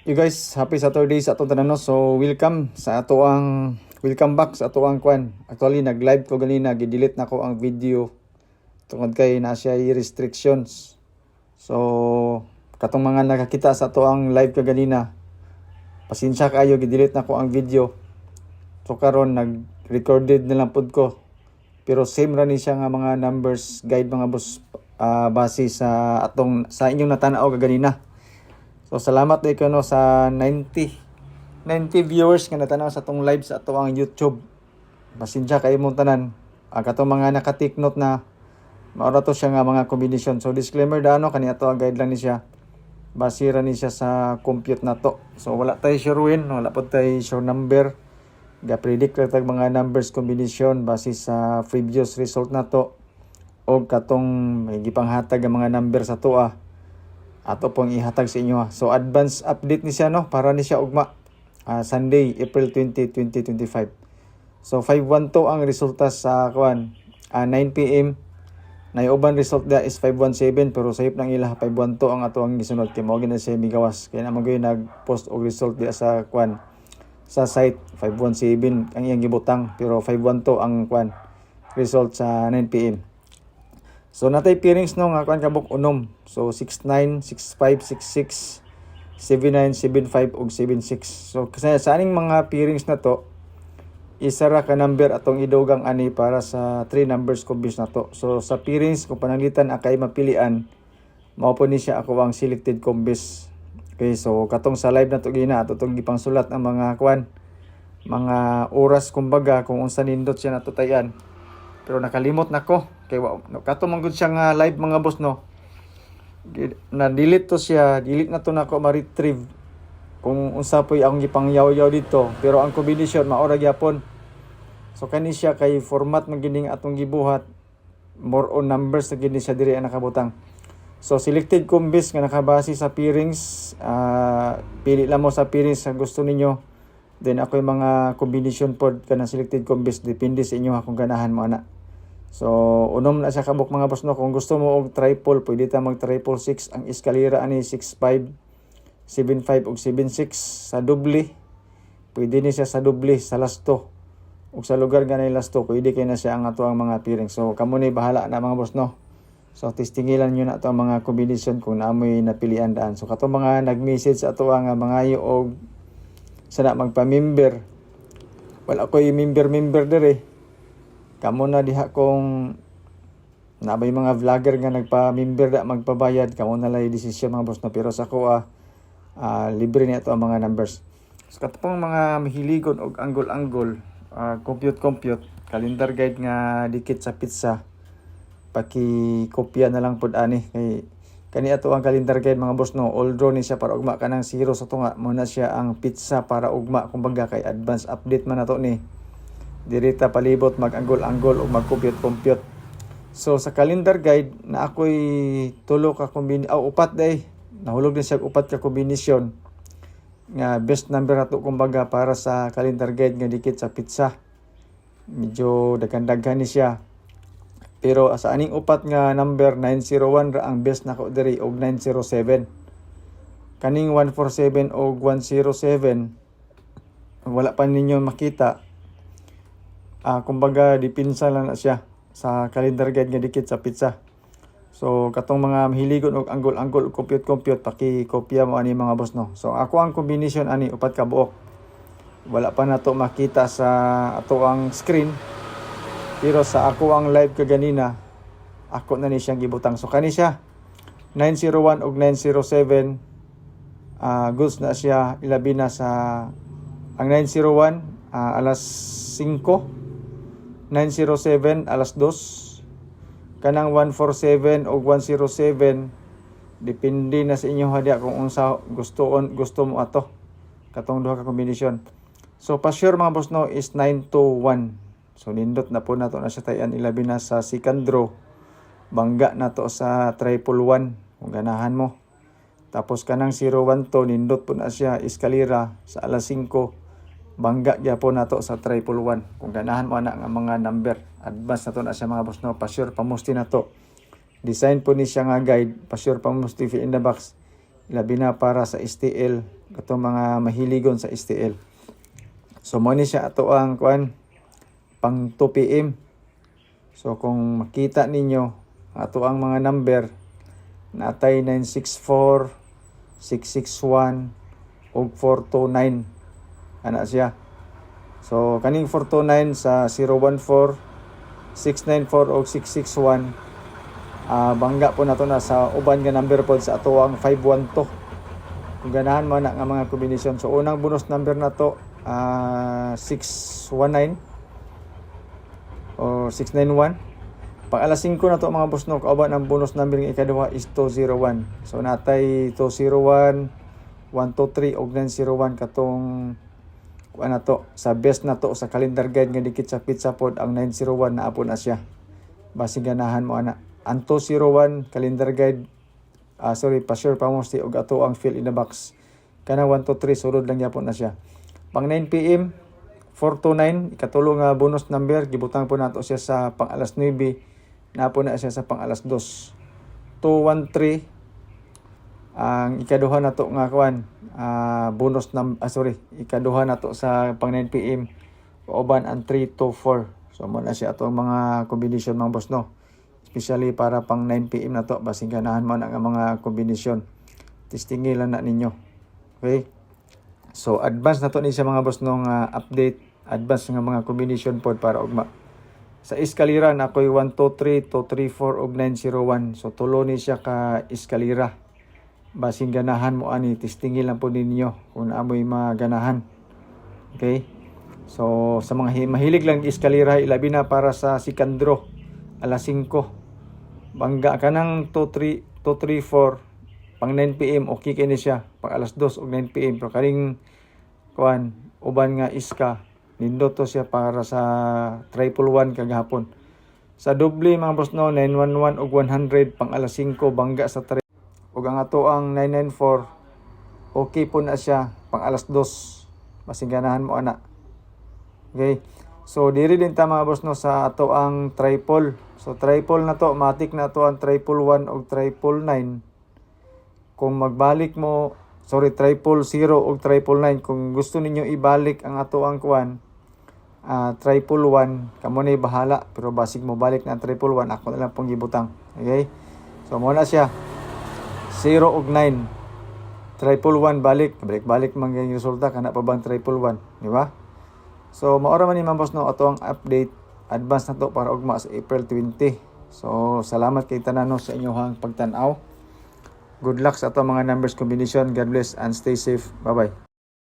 You guys, happy Saturday sa atong tanan no. So welcome back sa ato ang kwan. Actually nag-live ko ganina, gi-delete na ko ang video tungod kay na siya restrictions. So katong mga nakakita sa ato ang live ka ganina, pasensya kayo, gi-delete na ko ang video. So karon nag-recorded na lang pud ko. Pero same ra ni siya nga mga numbers guide mga boss, base sa inyong natanaw ka ganina. So salamat day ko no sa 90 viewers nga natanaw sa atong live sa atong YouTube. Pasensya kayo mong tanan. Katong mga naka-take note na maura to siya nga mga combination. So disclaimer daano kani ato ang guide lang ni siya. Basira ni siya sa compute na to. So wala tayo sure win, wala po tayo sure number. Ga-predict lang tag mga numbers combination base sa previous result na to. O katong may gipanghatag ang mga number sa to ato pong ihatag sa inyo. So advance update ni siya no, para ni siya ugma. Sunday, April 20, 2025. So 512 ang resulta sa 9 PM. Naiuban result dia is 517 pero sayop nang ila 512 ang ato ang gisunod kay mao gina siya migawas. Kaya naman gyud nag-post og result dia sa sa site 517 ang iyang gibutang pero 512 ang result sa 9 PM. So natay pairings no nga kabuk unom. So 69, 65, 66, 79, 75 ug 76. So kasi sa aning mga pairings na to, isa ra ka number atong idugang ani para sa 3 numbers combination na to. So sa pairings kung pananglitan akay mapilian, mao po ni siya ako ang selected combis. Okay, so katong sa live na to gina ato tong gipangsulat ang mga mga oras kumbaga kung unsa nindot siya natutayan. Pero nakalimot na ko. Kay kato man gud siya nga live mga boss no. Na-delete to siya, delete na to nako ma-retrieve. Kung unsa poy ang gipangyaw-yaw dito, pero ang combination maora gyapon. So kani siya kay format man gining atong gibuhat. More on numbers na gini siya diri ang nakabutang. So selected combis nga nakabase sa pairings, pili lang mo sa pairings sa gusto ninyo. Then ako yung mga combination pod kana selected combis depende sa inyo kung ganahan mo ana. So unom na siya kabuk mga boss no. Kung gusto mo og triple, pwede ta mag triple 6. Ang eskalera ani 65, 75 ug 76 sa doble. Pwede ni siya sa doble sa lasto. Ug sa lugar ganay lasto, pwede kay na siya ang ato ang mga pairing. So kamo ni bahala na mga boss no. So testingilan niyo na ato ang mga combination kung naamoy napilian daan. So kato mga nag-message sa ato ang mga og sana magpa-member. Wala ko yung member dire. Kamo na diha kung nabay mga vlogger nga nagpa-member da magpabayad, kamo na lay desisyon mga boss no. Pero sa ko libre ni ato ang mga numbers. So katong mga mahiligon og angle-angle, compute calendar guide nga dikit sa pizza, paki-kopya na lang pud ani kay kani ato ang calendar guide mga boss no. Although ni siya para ugma kanang zero sa tunga, muna siya ang pizza para ugma kumbaga kay advance update man nato ni. Dirita palibot mag-angle-angle o mag-compute. So sa calendar guide na ako'y tulo ka upat day. Nahulog din siya upat ka kombinasyon nga best number nato kumbaga para sa calendar guide nga dikit sa pizza. Medyo daghan-daghan ni siya. Pero sa aning upat nga number 901 ra ang best nako diri og 907. Kaning 147 og 107 wala pa ninyo makita. Kumbaga dipinsa lang na siya sa calendar guide nga dikit sa pizza. So katong mga mahiligon og angle-angle compute paki-kopya mo ani mga boss no. So ako ang combination ani upat ka buok. Wala pa nato makita sa ato ang screen. Pero sa ako ang live kaganina, ako na ni siyang gibutang. So kani siya 901 og 907 goods na siya ilabi na sa ang 901 alas 5, 907 alas 2, kanang 147 o 107 depende na sa inyo hadya kung unsa gusto mo ato katong duha ka kombinasyon. So pa sure mga boss no is 921. So nindot na po nato na siya tayan ilabi na sa second draw, bangga na to sa triple 1 kung ganahan mo. Tapos kanang 012 nindot po na siya eskalera sa alas 5, bangga gyapon nato sa triple 1 kung ganahan mo ana nga mga number. Advance nato na siya mga boss no. Pa-sure pamusti na to. Design po ni siya nga guide, pa-sure pamusti in the box. Labi na para sa STL katong mga mahiligon sa STL. So mo ni siya ato ang kuan pang 2 PM. So kung makita ninyo ato ang mga number natay 964, 661 ug 429 ana siya. So kaning 429 sa 014, 694 ug 661 bangga po nato na sa uban nga number pod sa ato ang 512. Kung ganahan mo na nga mga kombinasyon. So unang bonus number na to 619 o 691. Pang alas 5 na to mga boss no, kauban ang bonus number ng ikaduha is 201. So natay 201, 123 ug 901 katong kuan na to sa best na to sa calendar guide nga dikit sa pizza pod ang 901 na apo na siya. Basi ganahan mo ana. Ang 201 calendar guide pa sure pa mo si og ato ang fill in the box. Kana 123 sulod lang gyapon na siya. Pang 9 PM 429 ikatulo nga bonus number gibutang po nato siya sa pang alas 9 na po na siya sa pang alas 2. 213 ang ikaduha nato nga kuan bonus ikaduha nato sa pang 9 PM uban ang 324. So mo na siya ato ang mga combination mga boss no. Especially para pang 9 PM na to basing ganahan mo na nga mga kombinasyon. Testingi lang na ninyo. Okay? So advance na to ni siya mga boss no nga update, advance nga mga combination pod para ugma. Sa eskalera na ako'y 1, 2, 3, 2, 3, 4 ug 901. So tulo ni siya ka eskalera. Basing ganahan mo ani testingi lang po ninyo kung amoy maganahan. Okay? So sa mga mahilig lang eskalera ilabi na para sa sikandro alas 5. Bangga ka ng 2, 3, 4 pang 9 PM okay kini siya pang alas 2 ug 9 PM pero karing kuan uban nga iska nindot to siya para sa 111 kagahapon. Sa doble mga boss no 911 ug 100 pang alas 5 bangga sa 3 ug ang ato ang 994 okay po na siya pang alas 2 basing ganahan mo ana. Okay? So diri din ta mga boss no sa ato ang triple. So triple na to, matik na to ang 111 ug 999. Kung magbalik mo, triple 0 ug 999 kung gusto ninyo ibalik ang ato ang kuan triple 1 kamo na bahala pero basig mo balik na ang triple 1 ako na lang pong gibutang. Okay? So mo na siya 0 ug 9 triple 1 balik man yung resulta kana pa bang triple 1, di ba? So maora man ni boss no ato ang update advance na to para ugma sa April 20. So salamat kay tanan no sa inyong pagtan-aw. Good luck sa ato mga numbers combination. God bless and stay safe. Bye bye.